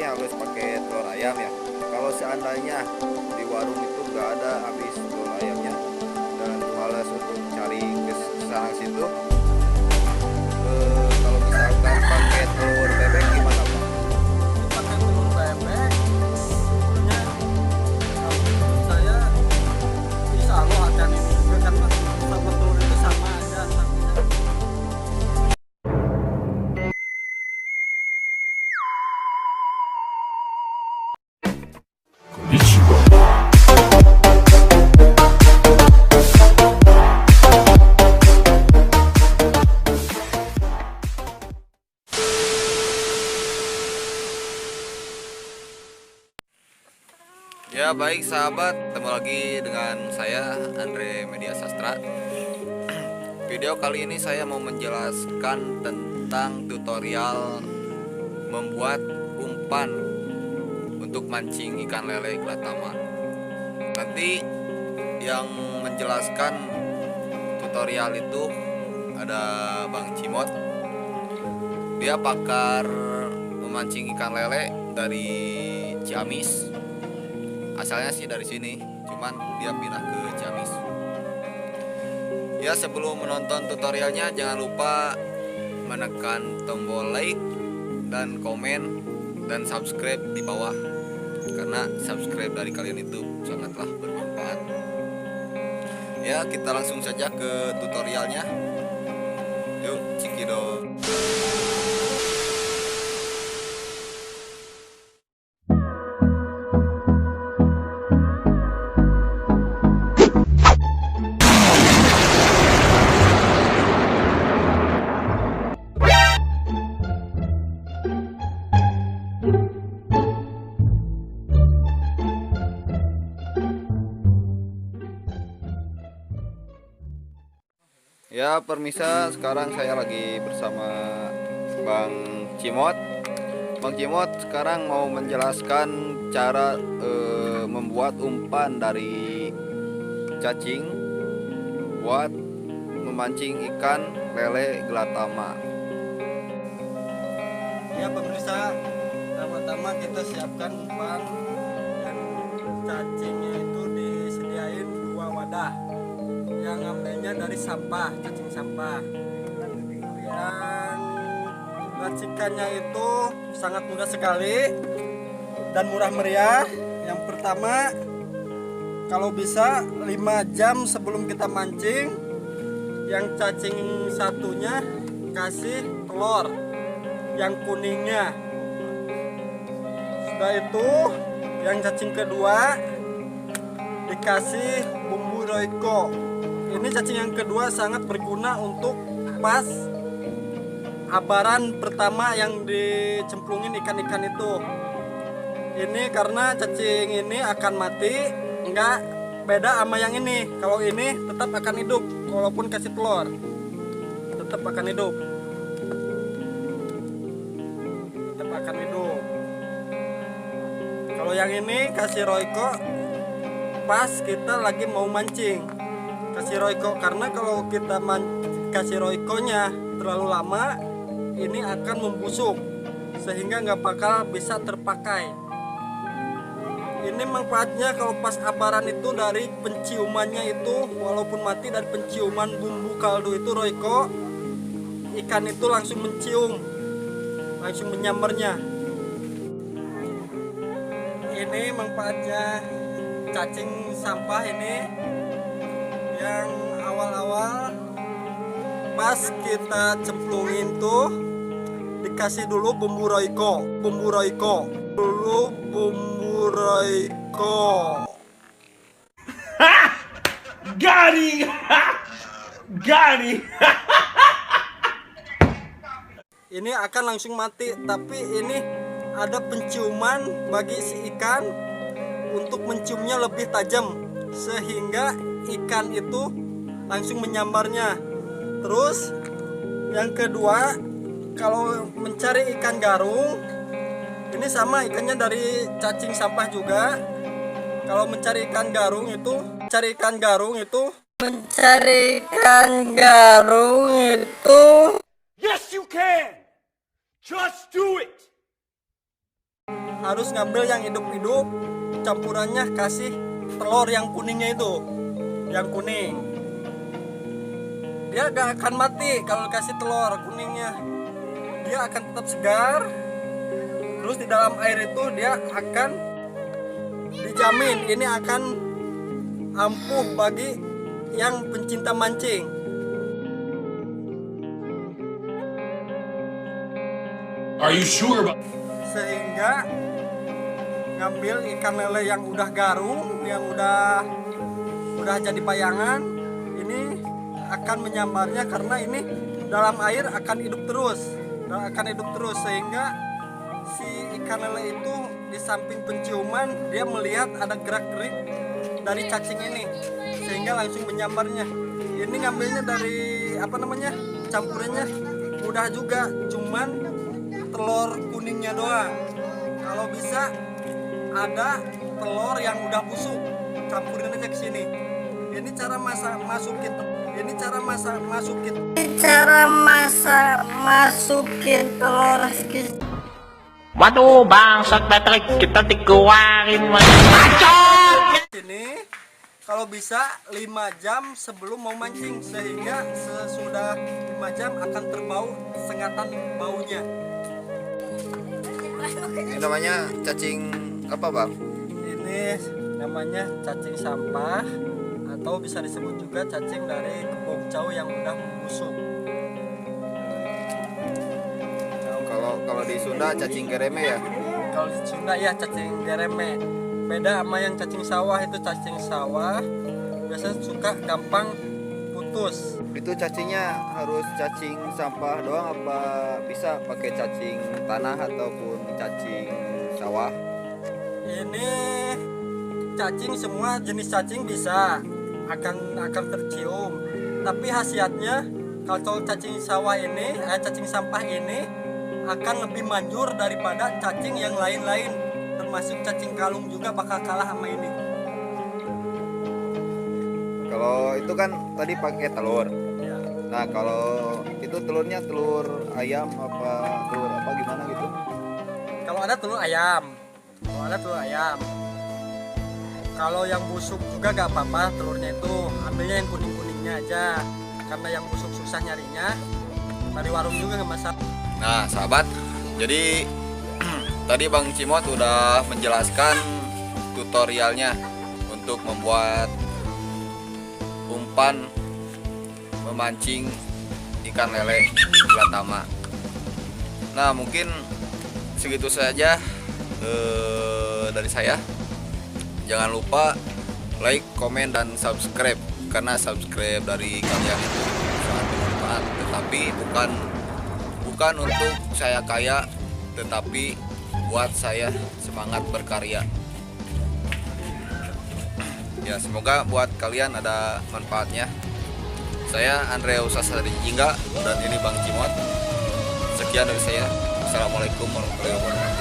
harus pakai telur ayam ya. Kalau seandainya di warung itu nggak ada habis telur ayamnya dan malas untuk cari ke sana situ, kalau misalkan pakai telur bebek gimana Pak? Pakai telur bebek sebenarnya saya bisa loh akan ini juga karena sama telur itu sama aja artinya. Ya baik sahabat, ketemu lagi dengan saya Andre Media Sastra. Video kali ini saya mau menjelaskan tentang tutorial membuat umpan untuk mancing ikan lele gelataman. Nanti yang menjelaskan tutorial itu ada Bang Cimot. Dia pakar memancing ikan lele dari Ciamis. Asalnya sih dari sini, cuman dia pindah ke Ciamis. Ya, sebelum menonton tutorialnya jangan lupa menekan tombol like dan komen dan subscribe di bawah, karena subscribe dari kalian itu sangatlah bermanfaat. Ya, kita langsung saja ke tutorialnya. Yuk, cikido. Ya, permisa, sekarang saya lagi bersama Bang Cimot. Bang Cimot sekarang mau menjelaskan cara membuat umpan dari cacing buat memancing ikan lele gelatama. Ya pemirsa, pertama-tama kita siapkan umpan dan cacingnya itu disediain 2 wadah yang ambilnya dari sampah, cacing sampah. Dan racikannya itu sangat mudah sekali dan murah meriah. Yang pertama, kalau bisa 5 jam sebelum kita mancing, yang cacing satunya kasih telur yang kuningnya. Sudah itu, yang cacing kedua dikasih bumbu roiko. Ini cacing yang kedua sangat berguna untuk pas abaran pertama yang dicemplungin ikan-ikan itu. Ini karena cacing ini akan mati, enggak beda sama yang ini. Kalau ini tetap akan hidup, walaupun kasih telur tetap akan hidup. Tetap akan hidup. Kalau yang ini kasih roiko pas kita lagi mau mancing. Kasih roiko karena kalau kita kasih roikonya terlalu lama, ini akan membusuk sehingga nggak bakal bisa terpakai. Ini manfaatnya kalau pas abaran itu dari penciumannya itu, walaupun mati dari penciuman bumbu kaldu itu roiko, ikan itu langsung mencium, langsung menyambarnya. Ini manfaatnya cacing sampah ini. Yang awal-awal pas kita cemplungin tuh dikasih dulu bumbu roiko dulu bumbu roiko. Gari. Ini akan langsung mati, tapi ini ada penciuman bagi si ikan untuk menciumnya lebih tajam sehingga ikan itu langsung menyambarnya. Terus yang kedua, kalau mencari ikan garung, ini sama ikannya dari cacing sampah juga. Kalau mencari ikan garung itu Yes, you can. Just do it. harus ngambil yang hidup-hidup, campurannya kasih telur yang kuningnya itu, yang kuning. Dia gak akan mati kalau kasih telur kuningnya, dia akan tetap segar. Terus di dalam air itu dia akan dijamin ini akan ampuh bagi yang pencinta mancing. Are you sure about? Sehingga ngambil ikan lele yang udah garung, yang udah jadi payangan, ini akan menyambarnya karena ini dalam air akan hidup terus, sehingga si ikan lele itu di samping penciuman dia melihat ada gerak-gerik dari cacing ini, sehingga langsung menyambarnya. Ini ngambilnya dari campurannya mudah juga, cuman telur kuningnya doang. Kalau bisa ada telur yang udah busuk, campurin aja ke sini. Ini cara masukin telur. Waduh, bangsat Patrick, kita dikeluarin Sini kalau bisa 5 jam sebelum mau mancing, sehingga sesudah 5 jam akan terbau sengatan baunya. Ini namanya cacing apa, Bang? Ini namanya cacing sampah, atau bisa disebut juga cacing dari kebong cau yang udah membusuk. Kalau di Sunda cacing gereme ya. Kalau di Sunda ya cacing gereme. Beda sama yang cacing sawah. Itu cacing sawah biasanya suka gampang putus. Itu cacingnya harus cacing sampah doang apa bisa pakai cacing tanah ataupun cacing sawah? Ini cacing, semua jenis cacing bisa akan tercium. Tapi khasiatnya kalau cacing sawah ini, cacing sampah ini akan lebih manjur daripada cacing yang lain-lain. Termasuk cacing kalung juga bakal kalah sama ini. Kalau itu kan tadi pakai telur. Ya. Nah, kalau itu telurnya telur ayam apa telur apa gimana gitu? Kalau ada telur ayam. Kalau yang busuk juga gak apa-apa telurnya itu, ambilnya yang kuning-kuningnya aja. Karena yang busuk susah nyarinya. Dari warung juga gak masalah. Nah, sahabat, jadi tadi Bang Cimot udah menjelaskan tutorialnya untuk membuat umpan memancing ikan lele belatama. Nah, mungkin segitu saja dari saya. Jangan lupa like, komen, dan subscribe, karena subscribe dari kalian itu sangat bermanfaat. Tetapi bukan untuk saya kaya, tetapi buat saya semangat berkarya. Ya, semoga buat kalian ada manfaatnya. Saya Andre Usasari Jingga, dan ini Bang Cimot. Sekian dari saya. Assalamualaikum warahmatullahi wabarakatuh.